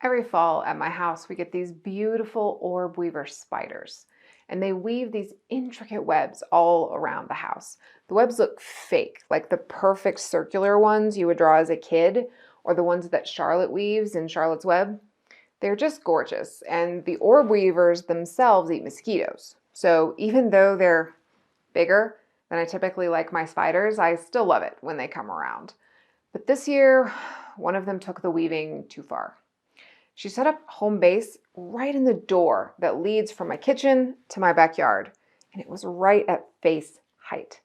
Every fall at my house, we get these beautiful orb weaver spiders, and they weave these intricate webs all around the house. The webs look fake, like the perfect circular ones you would draw as a kid, or the ones that Charlotte weaves in Charlotte's Web. They're just gorgeous, and the orb weavers themselves eat mosquitoes. So even though they're bigger than I typically like my spiders, I still love it when they come around. But this year, one of them took the weaving too far. She set up home base right in the door that leads from my kitchen to my backyard, and it was right at face height.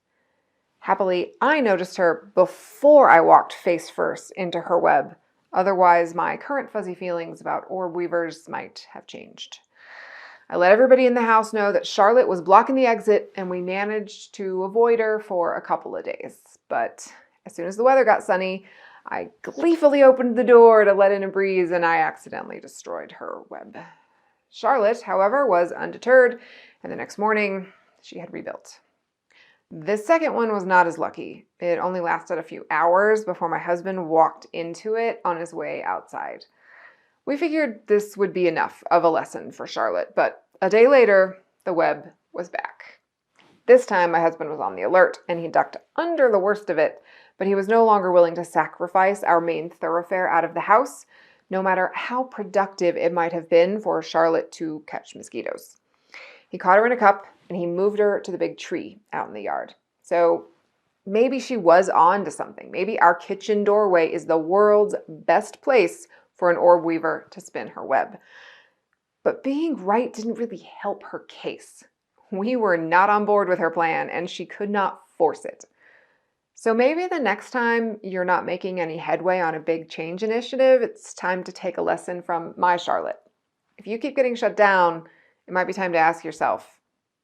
Happily, I noticed her before I walked face first into her web. Otherwise, my current fuzzy feelings about orb weavers might have changed. I let everybody in the house know that Charlotte was blocking the exit, and we managed to avoid her for a couple of days. But as soon as the weather got sunny, I gleefully opened the door to let in a breeze, and I accidentally destroyed her web. Charlotte, however, was undeterred, and the next morning she had rebuilt. This second one was not as lucky. It only lasted a few hours before my husband walked into it on his way outside. We figured this would be enough of a lesson for Charlotte, but a day later, the web was back. This time, my husband was on the alert, and he ducked under the worst of it, but he was no longer willing to sacrifice our main thoroughfare out of the house, no matter how productive it might have been for Charlotte to catch mosquitoes. He caught her in a cup, and he moved her to the big tree out in the yard. So maybe she was on to something. Maybe our kitchen doorway is the world's best place for an orb weaver to spin her web. But being right didn't really help her case. We were not on board with her plan, and she could not force it. So maybe the next time you're not making any headway on a big change initiative, it's time to take a lesson from my Charlotte. If you keep getting shut down, it might be time to ask yourself,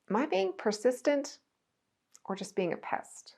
am I being persistent or just being a pest?